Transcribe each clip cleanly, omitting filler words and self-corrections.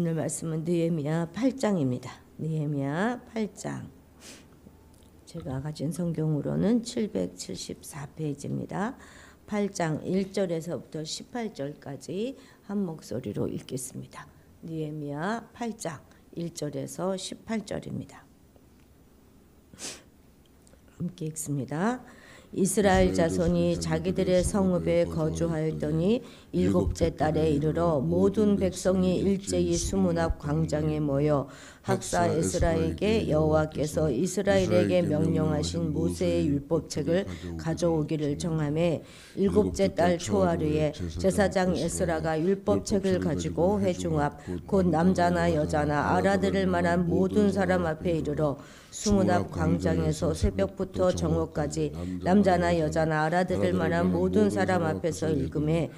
오늘 말씀은 느헤미야 8장입니다. 느헤미야 8장. 제가 가진 성경으로는 774페이지입니다. 8장 1절에서부터 18절까지 한 목소리로 읽겠습니다. 느헤미야 8장 1절에서 18절입니다. 함께 읽습니다. 이스라엘 자손이 자기들의 성읍에 거주하였더니 일곱째 달에 이르러 모든 백성이 일제히 수문 앞 광장에 모여 학사 에스라에게 여호와께서 이스라엘에게 명령하신 모세의 율법책을 가져오기를 정하매 일곱째 달 초하루에 제사장 에스라가 율법책을 가지고 회중 앞 곧 남자나 여자나 알아들을 만한 모든 사람 앞에 이르러 수문 앞 광장에서 새벽부터 정오까지 남자나 여자나 알아들을 만한 모든 사람 앞에서 읽음에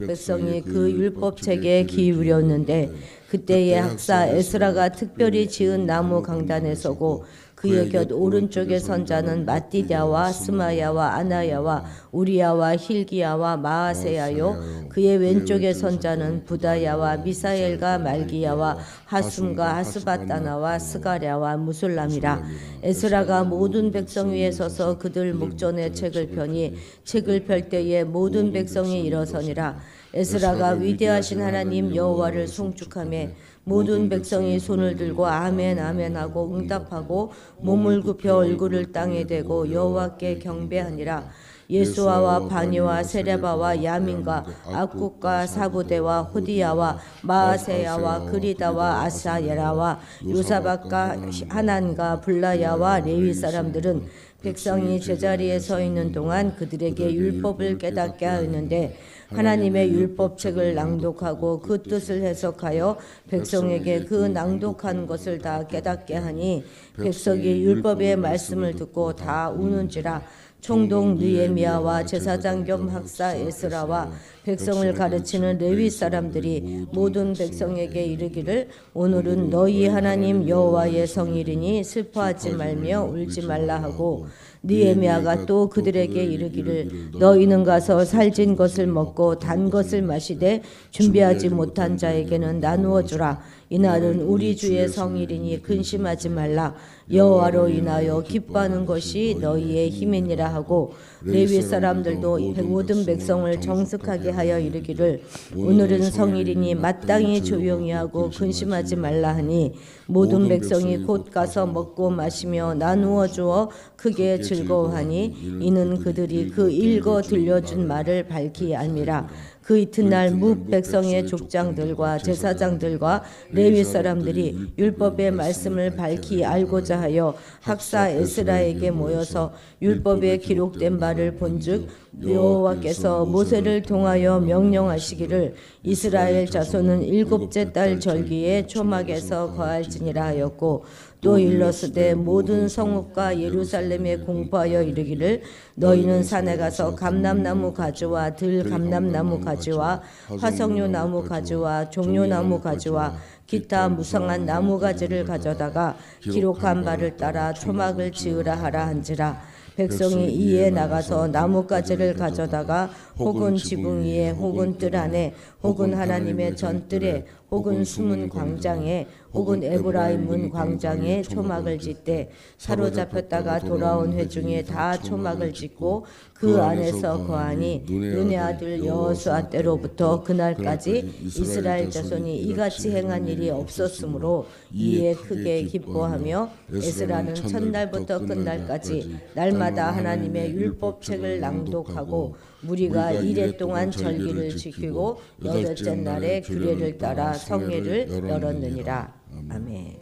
백성이 그 율법책에 기울였는데 그때에 학사 에스라가 특별히 지은 나무 강단에 서고 그의 곁 오른쪽에 선 자는 마띠다와 스마야와 아나야와 우리야와 힐기야와 마아세야요 그의 왼쪽에 선 자는 부다야와 미사엘과 말기야와 하숨과 하스바따나와 스가랴와 무술람이라. 에스라가 모든 백성 위에 서서 그들 목전에 책을 펴니 책을 펼 때에 모든 백성이 일어서니라. 에스라가 위대하신 하나님 여호와를 송축하며 모든 백성이 손을 들고 아멘 아멘 하고 응답하고 몸을 굽혀 얼굴을 땅에 대고 여호와께 경배하니라. 예수아와 바니와 세레바와 야민과 악국과 사부대와 호디야와 마아세야와 그리다와 아사예라와 요사박과 하난과 블라야와 레위 사람들은 백성이 제자리에 서 있는 동안 그들에게 율법을 깨닫게 하였는데 하나님의 율법책을 낭독하고 그 뜻을 해석하여 백성에게 그 낭독한 것을 다 깨닫게 하니 백성이 율법의 말씀을 듣고 다 우는지라. 총독 느헤미야와 제사장 겸 학사 에스라와 백성을 가르치는 레위 사람들이 모든 백성에게 이르기를 오늘은 너희 하나님 여호와의 성일이니 슬퍼하지 말며 울지 말라 하고 느헤미야가 또 그들에게 이르기를 너희는 가서 살진 것을 먹고 단 것을 마시되 준비하지 못한 자에게는 나누어 주라. 이날은 우리 주의 성일이니 근심하지 말라. 여호와로 인하여 기뻐하는 것이 너희의 힘이니라 하고 레위 사람들도 모든 백성을 정숙하게 하여 이르기를 오늘은 성일이니 마땅히 조용히 하고 근심하지 말라 하니 모든 백성이 곧 가서 먹고 마시며 나누어 주어 크게 즐거워하니 이는 그들이 그 읽어 들려준 말을 밝히 알미라. 그 이튿날 무 백성의 족장들과 제사장들과 레위 사람들이 율법의 말씀을 밝히 알고자 하여 학사 에스라에게 모여서 율법에 기록된 바를 본즉 여호와께서 모세를 통하여 명령하시기를 이스라엘 자손은 일곱째 달 절기에 초막에서 거할지니라 하였고 또 일러스되 모든 성읍과 예루살렘에 공포하여 이르기를 너희는 산에 가서 감람나무 가지와 들감람나무 가지와 화석류 나무 가지와 종려나무 가지와 기타 무성한 나무 가지를 가져다가 기록한 바를 따라 초막을 지으라 하라 한지라. 백성이 이에 나가서 나뭇가지를 가져다가 혹은 지붕 위에 혹은 뜰 안에 혹은 하나님의 전뜰에 혹은 숨은 광장에 혹은 에브라임 문 광장에 초막을 짓되 사로잡혔다가 돌아온 회중에 다 초막을 짓고 그 안에서 거하니 눈의 아들 여호수아 때로부터 그날까지 이스라엘 자손이 이같이 행한 일이 없었으므로 이에 크게 기뻐하며 에스라는 첫날부터 끝날까지 날마다 하나님의 율법책을 낭독하고 무리가 이레 동안 절기를 지키고 여덟째 날에 규례를 따라 성회를 열었느니라. 아멘.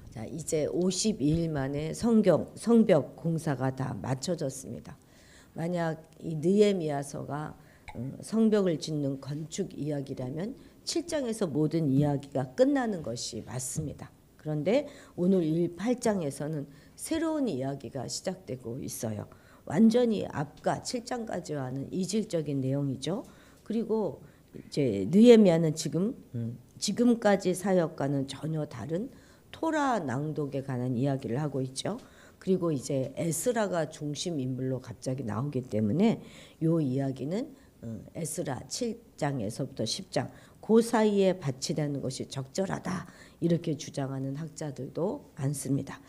자, 이제 52일 만에 성벽 공사가 다 마쳐졌습니다. 만약 이 느헤미야서가 성벽을 짓는 건축 이야기라면 7장에서 모든 이야기가 끝나는 것이 맞습니다. 그런데 오늘 8장에서는 새로운 이야기가 시작되고 있어요. 완전히 앞과 7장까지와는 이질적인 내용이죠. 그리고 이제 느헤미야는 지금까지 사역과는 전혀 다른 토라 낭독에 관한 이야기를 하고 있죠. 그리고 이제 에스라가 중심 인물로 갑자기 나오기 때문에 이 이야기는 에스라 7장에서부터 10장 그 사이에 바치라는 것이 적절하다 이렇게 주장하는 학자들도 많습니다.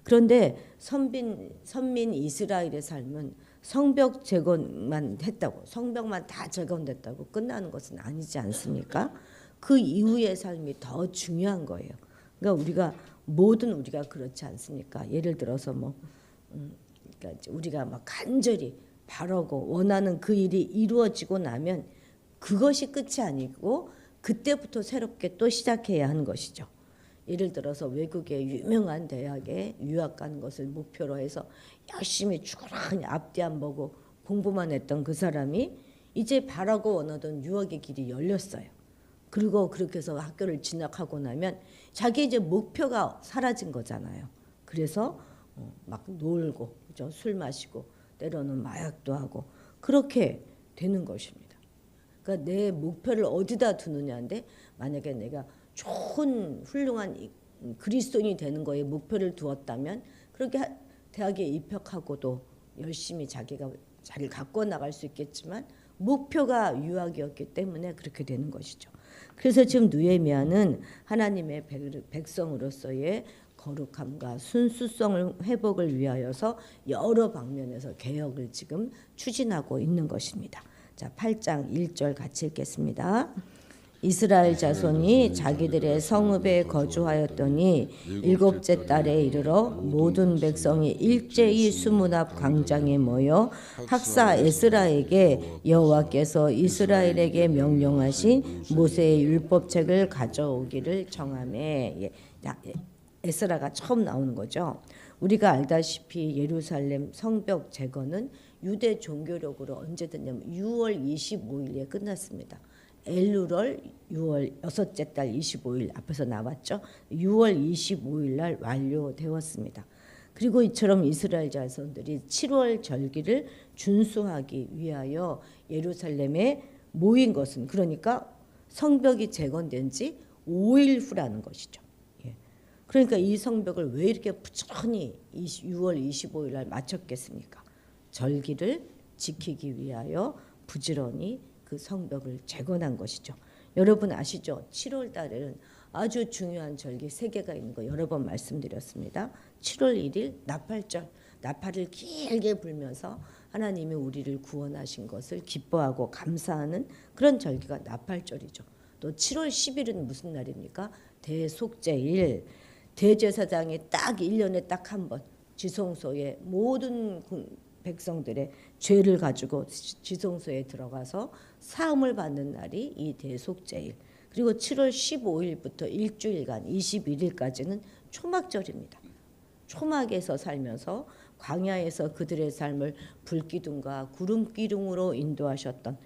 그런데 선민 이스라엘의 삶은 성벽 재건만 했다고, 성벽만 다 재건됐다고 끝나는 것은 아니지 않습니까? 그 이후의 삶이 더 중요한 거예요. 그러니까 우리가 그렇지 않습니까? 예를 들어서 그러니까 우리가 막 간절히 바라고 원하는 그 일이 이루어지고 나면 그것이 끝이 아니고 그때부터 새롭게 또 시작해야 하는 것이죠. 예를 들어서 외국의 유명한 대학에 유학 가는 것을 목표로 해서 열심히 죽으라니 앞뒤 안 보고 공부만 했던 그 사람이 이제 바라고 원하던 유학의 길이 열렸어요. 그리고 그렇게 해서 학교를 진학하고 나면 자기 이제 목표가 사라진 거잖아요. 그래서 막 놀고, 그죠? 술 마시고 때로는 마약도 하고 그렇게 되는 것입니다. 그러니까 내 목표를 어디다 두느냐인데, 만약에 내가 좋은 훌륭한 그리스도인이 되는 거에 목표를 두었다면 그렇게 대학에 입학하고도 열심히 자기가 자리를 갖고 나갈 수 있겠지만 목표가 유학이었기 때문에 그렇게 되는 것이죠. 그래서 지금 느헤미야는 하나님의 백성으로서의 거룩함과 순수성을 회복을 위하여서 여러 방면에서 개혁을 지금 추진하고 있는 것입니다. 자, 8장 1절 같이 읽겠습니다. 이스라엘 자손이 자기들의 성읍에 거주하였더니 일곱째 달에 이르러 모든 백성이 일제히 수문 앞 광장에 모여 학사 에스라에게 여호와께서 이스라엘에게 명령하신 모세의 율법책을 가져오기를 정하매. 에스라가 처음 나오는 거죠. 우리가 알다시피 예루살렘 성벽 재건은 유대 종교력으로 언제 됐냐면 6월 25일에 끝났습니다. 엘루럴 6월 여섯째 달 25일 앞에서 나왔죠. 6월 25일 날 완료되었습니다. 그리고 이처럼 이스라엘 자손들이 7월 절기를 준수하기 위하여 예루살렘에 모인 것은, 그러니까 성벽이 재건된 지 5일 후라는 것이죠. 그러니까 이 성벽을 왜 이렇게 부지런히 6월 25일 날 마쳤겠습니까? 절기를 지키기 위하여 부지런히 그 성벽을 재건한 것이죠. 여러분 아시죠? 7월 달에는 아주 중요한 절기 3개가 있는 거 여러 번 말씀드렸습니다. 7월 1일 나팔절, 나팔을 길게 불면서 하나님이 우리를 구원하신 것을 기뻐하고 감사하는 그런 절기가 나팔절이죠. 또 7월 10일은 무슨 날입니까? 대속죄일. 대제사장이 딱 1년에 딱 한 번 지성소에 모든 백성들의 죄를 가지고 지성소에 들어가서 사함을 받는 날이 이 대속죄일. 그리고 7월 15일부터 일주일간 21일까지는 초막절입니다. 초막에서 살면서 광야에서 그들의 삶을 불기둥과 구름기둥으로 인도하셨던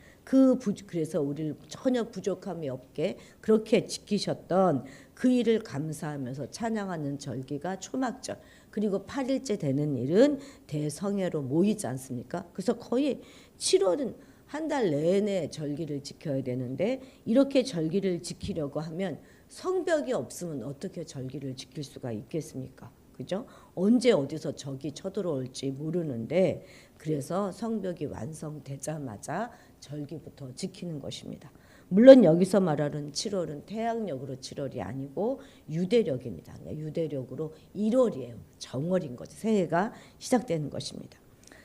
그래서 우리를 전혀 부족함이 없게 그렇게 지키셨던 그 일을 감사하면서 찬양하는 절기가 초막절. 그리고 8일째 되는 일은 대성회로 모이지 않습니까? 그래서 거의 7월은 한 달 내내 절기를 지켜야 되는데, 이렇게 절기를 지키려고 하면 성벽이 없으면 어떻게 절기를 지킬 수가 있겠습니까? 그죠? 언제 어디서 적이 쳐들어올지 모르는데, 그래서 성벽이 완성되자마자 절기부터 지키는 것입니다. 물론 여기서 말하는 7월은 태양력으로 7월이 아니고 유대력입니다. 유대력으로 1월이에요. 정월인 거죠. 새해가 시작되는 것입니다.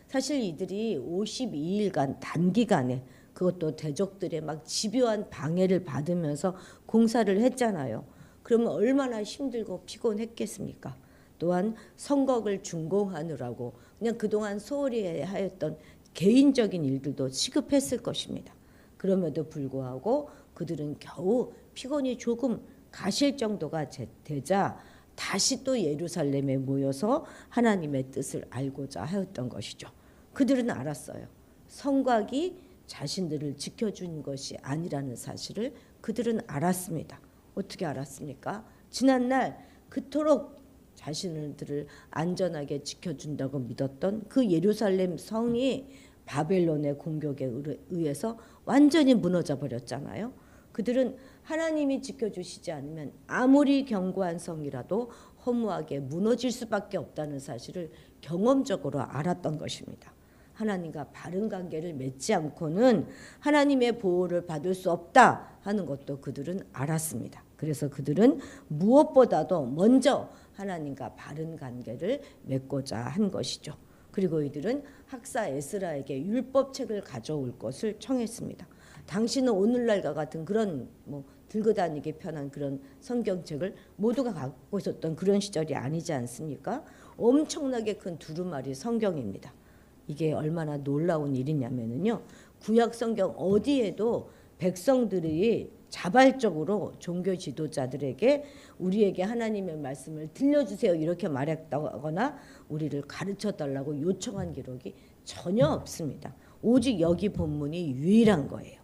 사실 이들이 52일간 단기간에, 그것도 대적들의 막 집요한 방해를 받으면서 공사를 했잖아요. 그러면 얼마나 힘들고 피곤했겠습니까? 또한 성곽을 준공하느라고 그냥 그동안 소홀히 하였던 개인적인 일들도 시급했을 것입니다. 그럼에도 불구하고 그들은 겨우 피곤이 조금 가실 정도가 되자 다시 또 예루살렘에 모여서 하나님의 뜻을 알고자 하였던 것이죠. 그들은 알았어요. 성곽이 자신들을 지켜준 것이 아니라는 사실을 그들은 알았습니다. 어떻게 알았습니까? 지난날 그토록 자신들을 안전하게 지켜준다고 믿었던 그 예루살렘 성이 바벨론의 공격에 의해서 완전히 무너져 버렸잖아요. 그들은 하나님이 지켜주시지 않으면 아무리 견고한 성이라도 허무하게 무너질 수밖에 없다는 사실을 경험적으로 알았던 것입니다. 하나님과 바른 관계를 맺지 않고는 하나님의 보호를 받을 수 없다 하는 것도 그들은 알았습니다. 그래서 그들은 무엇보다도 먼저 하나님과 바른 관계를 맺고자 한 것이죠. 그리고 이들은 학사 에스라에게 율법책을 가져올 것을 청했습니다. 당신은 오늘날과 같은 그런 들고 다니기 편한 그런 성경책을 모두가 갖고 있었던 그런 시절이 아니지 않습니까? 엄청나게 큰 두루마리 성경입니다. 이게 얼마나 놀라운 일이냐면요. 구약 성경 어디에도 백성들이 자발적으로 종교 지도자들에게 우리에게 하나님의 말씀을 들려주세요 이렇게 말했다거나 우리를 가르쳐달라고 요청한 기록이 전혀 없습니다. 오직 여기 본문이 유일한 거예요.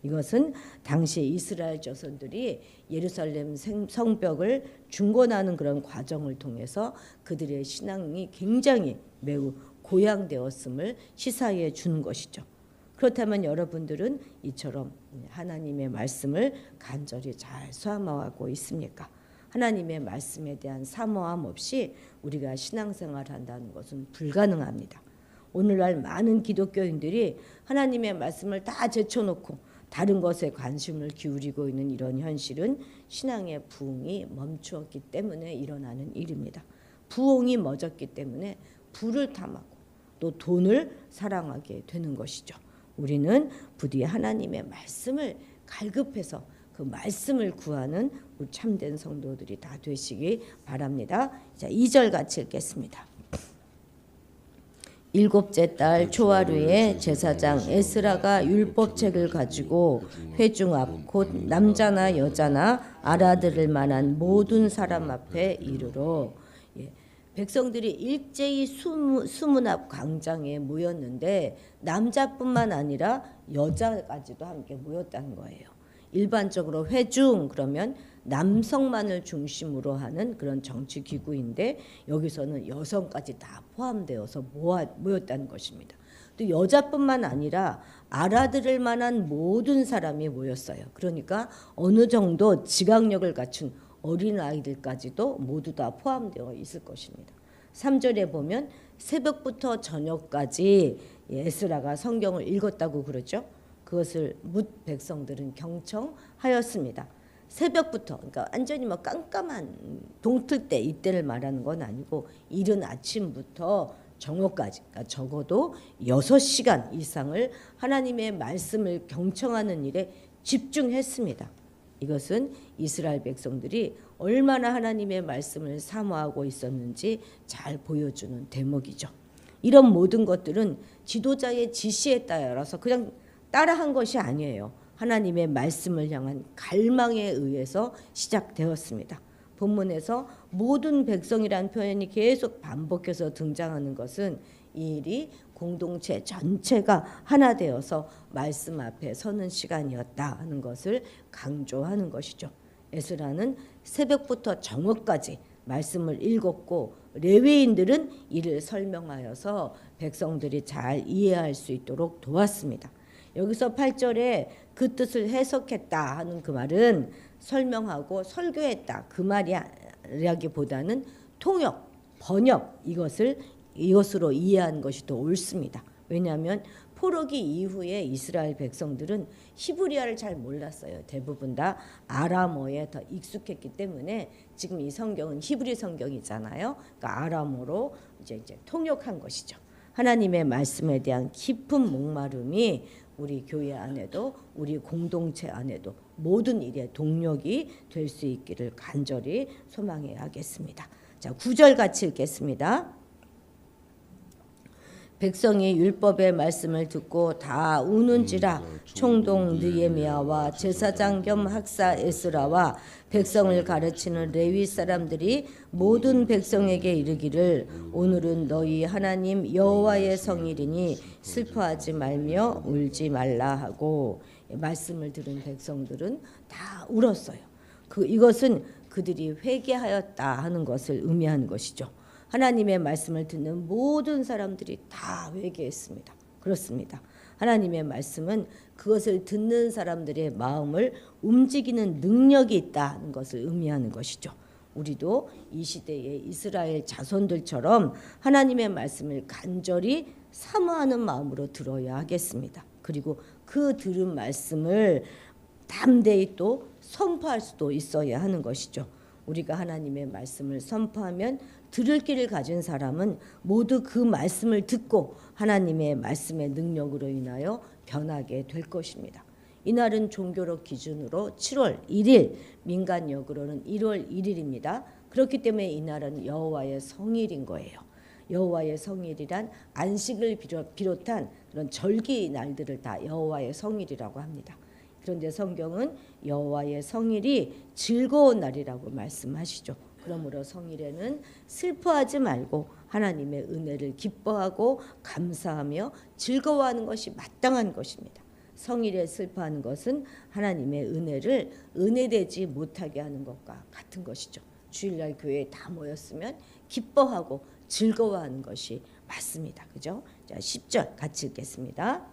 이것은 당시 이스라엘 자손들이 예루살렘 성벽을 중건하는 그런 과정을 통해서 그들의 신앙이 굉장히 매우 고양되었음을 시사해 준 것이죠. 그렇다면 여러분들은 이처럼 하나님의 말씀을 간절히 잘 사모하고 있습니까? 하나님의 말씀에 대한 사모함 없이 우리가 신앙생활을 한다는 것은 불가능합니다. 오늘날 많은 기독교인들이 하나님의 말씀을 다 제쳐놓고 다른 것에 관심을 기울이고 있는 이런 현실은 신앙의 부흥이 멈추었기 때문에 일어나는 일입니다. 부흥이 멎었기 때문에 부를 탐하고 또 돈을 사랑하게 되는 것이죠. 우리는 부디 하나님의 말씀을 갈급해서 그 말씀을 구하는 우리 참된 성도들이 다 되시기 바랍니다. 자, 2절 같이 읽겠습니다. 일곱째 달 초하루에 제사장 에스라가 율법책을 가지고 회중 앞 곧 남자나 여자나 알아들을 만한 모든 사람 앞에 이르러 백성들이 일제히 수문 앞 광장에 모였는데 남자뿐만 아니라 여자까지도 함께 모였다는 거예요. 일반적으로 회중 그러면 남성만을 중심으로 하는 그런 정치 기구인데 여기서는 여성까지 다 포함되어서 모였다는 것입니다. 또 여자뿐만 아니라 알아들을 만한 모든 사람이 모였어요. 그러니까 어느 정도 지각력을 갖춘 어린아이들까지도 모두 다 포함되어 있을 것입니다. 3절에 보면 새벽부터 저녁까지 에스라가 성경을 읽었다고 그러죠. 그것을 뭇 백성들은 경청하였습니다. 새벽부터 그러니까 완전히 깜깜한 동틀 때 이때를 말하는 건 아니고 이른 아침부터 정오까지 그러니까 적어도 6시간 이상을 하나님의 말씀을 경청하는 일에 집중했습니다. 이것은 이스라엘 백성들이 얼마나 하나님의 말씀을 사모하고 있었는지 잘 보여주는 대목이죠. 이런 모든 것들은 지도자의 지시에 따라서 그냥 따라한 것이 아니에요. 하나님의 말씀을 향한 갈망에 의해서 시작되었습니다. 본문에서 모든 백성이라는 표현이 계속 반복해서 등장하는 것은 이 일이 공동체 전체가 하나 되어서 말씀 앞에 서는 시간이었다 하는 것을 강조하는 것이죠. 에스라는 새벽부터 정오까지 말씀을 읽었고 레위인들은 이를 설명하여서 백성들이 잘 이해할 수 있도록 도왔습니다. 여기서 8절에 그 뜻을 해석했다 하는 그 말은 설명하고 설교했다 그 말이라기보다는 통역, 번역 이것으로 이해한 것이 더 옳습니다. 왜냐하면 포로기 이후에 이스라엘 백성들은 히브리어를 잘 몰랐어요. 대부분 다 아람어에 더 익숙했기 때문에 지금 이 성경은 히브리 성경이잖아요. 그러니까 아람어로 이제 통역한 것이죠. 하나님의 말씀에 대한 깊은 목마름이 우리 교회 안에도 우리 공동체 안에도 모든 일의 동력이 될 수 있기를 간절히 소망해야겠습니다. 자, 9절 같이 읽겠습니다. 백성이 율법의 말씀을 듣고 다 우는지라 총독 느헤미야와 제사장 겸 학사 에스라와 백성을 가르치는 레위 사람들이 모든 백성에게 이르기를 오늘은 너희 하나님 여호와의 성일이니 슬퍼하지 말며 울지 말라 하고 말씀을 들은 백성들은 다 울었어요. 이것은 그들이 회개하였다 하는 것을 의미하는 것이죠. 하나님의 말씀을 듣는 모든 사람들이 다 회개했습니다. 그렇습니다. 하나님의 말씀은 그것을 듣는 사람들의 마음을 움직이는 능력이 있다는 것을 의미하는 것이죠. 우리도 이 시대의 이스라엘 자손들처럼 하나님의 말씀을 간절히 사모하는 마음으로 들어야 하겠습니다. 그리고 그 들은 말씀을 담대히 또 선포할 수도 있어야 하는 것이죠. 우리가 하나님의 말씀을 선포하면 들을 길을 가진 사람은 모두 그 말씀을 듣고 하나님의 말씀의 능력으로 인하여 변하게 될 것입니다. 이날은 종교력 기준으로 7월 1일, 민간역으로는 1월 1일입니다. 그렇기 때문에 이날은 여호와의 성일인 거예요. 여호와의 성일이란 안식을 비롯한 그런 절기 날들을 다 여호와의 성일이라고 합니다. 그런데 성경은 여호와의 성일이 즐거운 날이라고 말씀하시죠. 그러므로 성일에는 슬퍼하지 말고 하나님의 은혜를 기뻐하고 감사하며 즐거워하는 것이 마땅한 것입니다. 성일에 슬퍼하는 것은 하나님의 은혜를 은혜되지 못하게 하는 것과 같은 것이죠. 주일날 교회에 다 모였으면 기뻐하고 즐거워하는 것이 맞습니다. 그죠? 자, 10절 같이 읽겠습니다.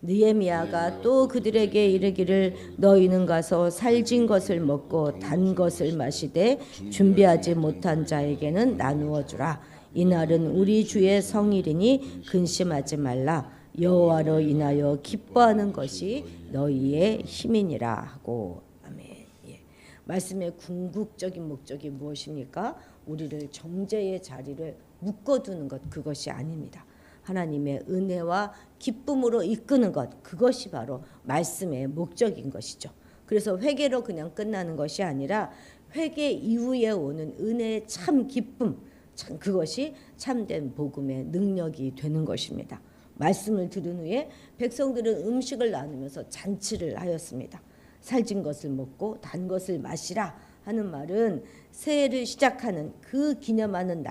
느헤미야가 또 그들에게 이르기를 너희는 가서 살진 것을 먹고 단 것을 마시되 준비하지 못한 자에게는 나누어 주라. 이날은 우리 주의 성일이니 근심하지 말라. 여호와로 인하여 기뻐하는 것이 너희의 힘이니라 하고. 아멘. 예. 말씀의 궁극적인 목적이 무엇입니까? 우리를 정죄의 자리를 묶어두는 것, 그것이 아닙니다. 하나님의 은혜와 기쁨으로 이끄는 것, 그것이 바로 말씀의 목적인 것이죠. 그래서 회개로 그냥 끝나는 것이 아니라 회개 이후에 오는 은혜의 참 기쁨, 참 그것이 참된 복음의 능력이 되는 것입니다. 말씀을 들은 후에 백성들은 음식을 나누면서 잔치를 하였습니다. 살진 것을 먹고 단 것을 마시라 하는 말은 새해를 시작하는 그 기념하는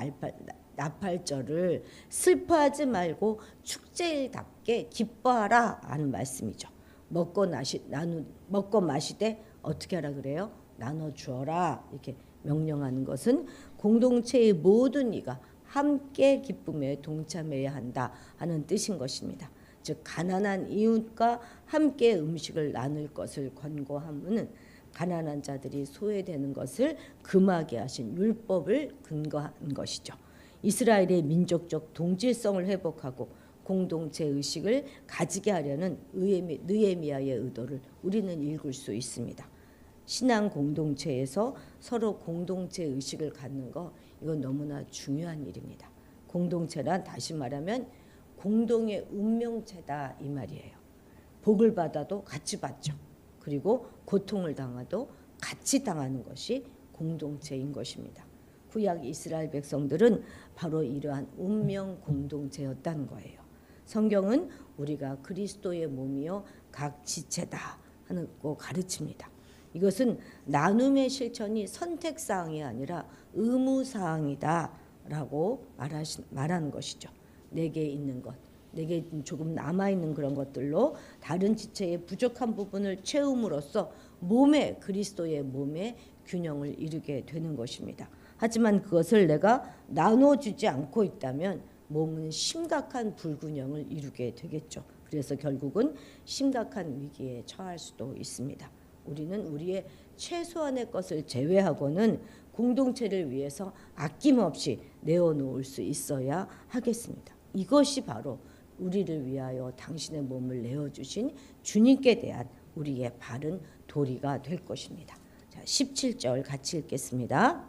나팔절을 슬퍼하지 말고 축제일답게 기뻐하라 하는 말씀이죠. 먹고 마시되 어떻게 하라 그래요? 나눠 주어라 이렇게 명령하는 것은 공동체의 모든 이가 함께 기쁨에 동참해야 한다 하는 뜻인 것입니다. 즉 가난한 이웃과 함께 음식을 나눌 것을 권고함은 가난한 자들이 소외되는 것을 금하게 하신 율법을 근거한 것이죠. 이스라엘의 민족적 동질성을 회복하고 공동체 의식을 가지게 하려는 느헤미야의 의도를 우리는 읽을 수 있습니다. 신앙 공동체에서 서로 공동체 의식을 갖는 거, 이건 너무나 중요한 일입니다. 공동체란 다시 말하면 공동의 운명체다 이 말이에요. 복을 받아도 같이 받죠. 그리고 고통을 당해도 같이 당하는 것이 공동체인 것입니다. 구약 이스라엘 백성들은 바로 이러한 운명 공동체였다는 거예요. 성경은 우리가 그리스도의 몸이요 각 지체다 하는 거 가르칩니다. 이것은 나눔의 실천이 선택사항이 아니라 의무사항이다라고 말하는 것이죠. 내게 있는 것, 내게 조금 남아있는 그런 것들로 다른 지체의 부족한 부분을 채움으로써 그리스도의 몸의 균형을 이루게 되는 것입니다. 하지만 그것을 내가 나눠주지 않고 있다면 몸은 심각한 불균형을 이루게 되겠죠. 그래서 결국은 심각한 위기에 처할 수도 있습니다. 우리는 우리의 최소한의 것을 제외하고는 공동체를 위해서 아낌없이 내어놓을 수 있어야 하겠습니다. 이것이 바로 우리를 위하여 당신의 몸을 내어주신 주님께 대한 우리의 바른 도리가 될 것입니다. 자, 17절 같이 읽겠습니다.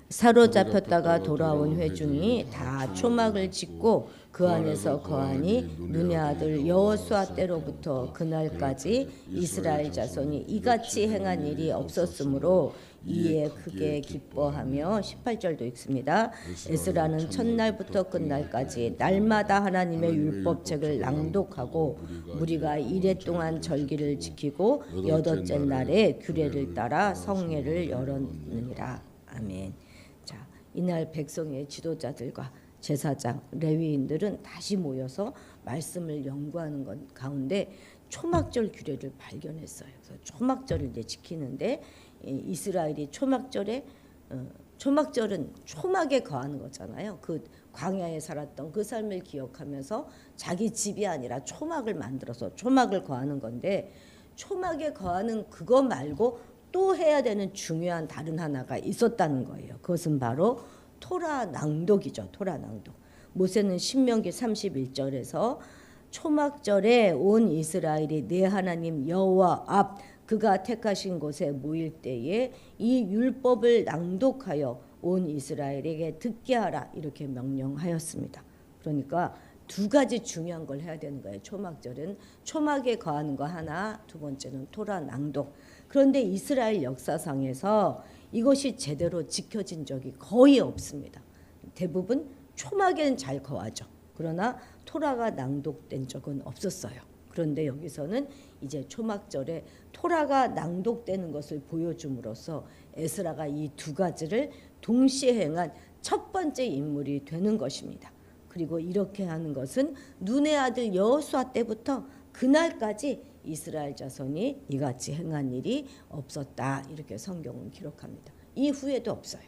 사로잡혔다가 돌아온 회중이 다 초막을 짓고 그 안에서 거하니 눈의 아들 여호수아 때로부터 그날까지 이스라엘 자손이 이같이 행한 일이 없었으므로 이에 크게 기뻐하며 18절도 읽습니다. 에스라는 첫날부터 끝날까지 날마다 하나님의 율법책을 낭독하고 무리가 이레 동안 절기를 지키고 여덟째 날에 규례를 따라 성회를 열었느니라. 아멘. 자, 이날 백성의 지도자들과 제사장, 레위인들은 다시 모여서 말씀을 연구하는 것 가운데 초막절 규례를 발견했어요. 그래서 초막절을 이제 지키는데 이스라엘이 초막절은 초막에 거하는 거잖아요. 그 광야에 살았던 그 삶을 기억하면서 자기 집이 아니라 초막을 만들어서 초막을 거하는 건데 초막에 거하는 그거 말고 또 해야 되는 중요한 다른 하나가 있었다는 거예요. 그것은 바로 토라 낭독이죠. 토라 낭독. 모세는 신명기 31절에서 초막절에 온 이스라엘이 내 하나님 여호와 앞 그가 택하신 곳에 모일 때에 이 율법을 낭독하여 온 이스라엘에게 듣게 하라 이렇게 명령하였습니다. 그러니까 두 가지 중요한 걸 해야 되는 거예요. 초막절은 초막에 거하는 거 하나, 두 번째는 토라 낭독. 그런데 이스라엘 역사상에서 이것이 제대로 지켜진 적이 거의 없습니다. 대부분 초막에는 잘 거하죠. 그러나 토라가 낭독된 적은 없었어요. 그런데 여기서는 이제 초막절에 토라가 낭독되는 것을 보여줌으로써 에스라가 이 두 가지를 동시에 행한 첫 번째 인물이 되는 것입니다. 그리고 이렇게 하는 것은 눈의 아들 여호수아 때부터 그날까지 이스라엘 자손이 이같이 행한 일이 없었다. 이렇게 성경은 기록합니다. 이후에도 없어요.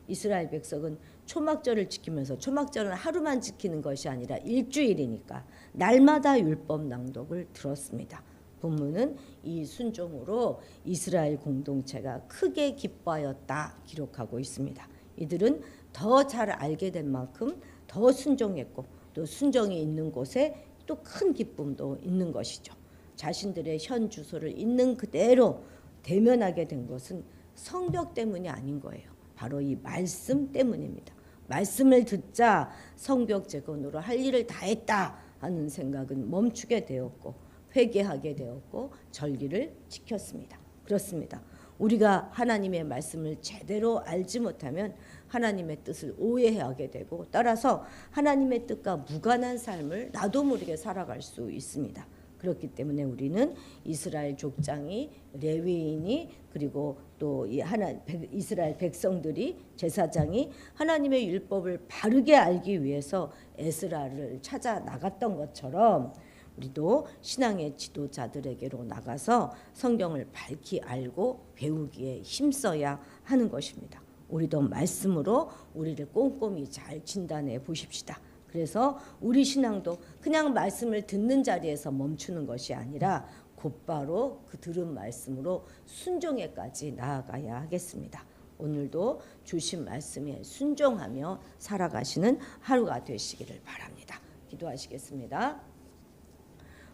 이스라엘 백성은 초막절을 지키면서 초막절은 하루만 지키는 것이 아니라 일주일이니까 날마다 율법 낭독을 들었습니다. 본문은 이 순종으로 이스라엘 공동체가 크게 기뻐하였다 기록하고 있습니다. 이들은 더 잘 알게 된 만큼 더 순종했고 또 순종이 있는 곳에 또 큰 기쁨도 있는 것이죠. 자신들의 현 주소를 있는 그대로 대면하게 된 것은 성벽 때문이 아닌 거예요. 바로 이 말씀 때문입니다. 말씀을 듣자 성벽 재건으로 할 일을 다 했다 하는 생각은 멈추게 되었고 회개하게 되었고 절기를 지켰습니다. 그렇습니다. 우리가 하나님의 말씀을 제대로 알지 못하면 하나님의 뜻을 오해하게 되고 따라서 하나님의 뜻과 무관한 삶을 나도 모르게 살아갈 수 있습니다. 그렇기 때문에 우리는 이스라엘 족장이 레위인이 그리고 또 이스라엘 백성들이 제사장이 하나님의 율법을 바르게 알기 위해서 에스라를 찾아 나갔던 것처럼 우리도 신앙의 지도자들에게로 나가서 성경을 밝히 알고 배우기에 힘써야 하는 것입니다. 우리도 말씀으로 우리를 꼼꼼히 잘 진단해 보십시다. 그래서 우리 신앙도 그냥 말씀을 듣는 자리에서 멈추는 것이 아니라 곧바로 그 들은 말씀으로 순종에까지 나아가야 하겠습니다. 오늘도 주신 말씀에 순종하며 살아가시는 하루가 되시기를 바랍니다. 기도하시겠습니다.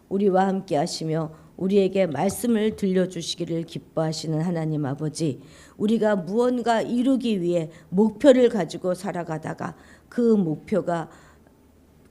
우리와 함께 하시며 우리에게 말씀을 들려주시기를 기뻐하시는 하나님 아버지, 우리가 무언가 이루기 위해 목표를 가지고 살아가다가 그 목표가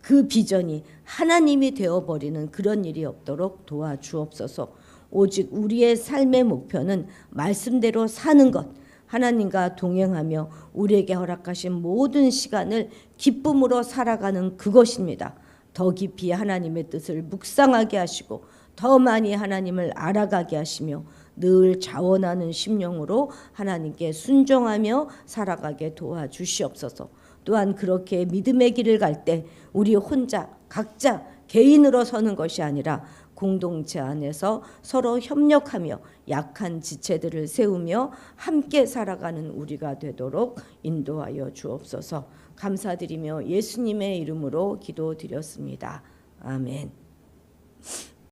그 비전이 하나님이 되어버리는 그런 일이 없도록 도와주옵소서. 오직 우리의 삶의 목표는 말씀대로 사는 것, 하나님과 동행하며 우리에게 허락하신 모든 시간을 기쁨으로 살아가는 그것입니다. 더 깊이 하나님의 뜻을 묵상하게 하시고 더 많이 하나님을 알아가게 하시며 늘 자원하는 심령으로 하나님께 순종하며 살아가게 도와주시옵소서. 또한 그렇게 믿음의 길을 갈 때 우리 혼자 각자 개인으로 서는 것이 아니라 공동체 안에서 서로 협력하며 약한 지체들을 세우며 함께 살아가는 우리가 되도록 인도하여 주옵소서. 감사드리며 예수님의 이름으로 기도드렸습니다. 아멘.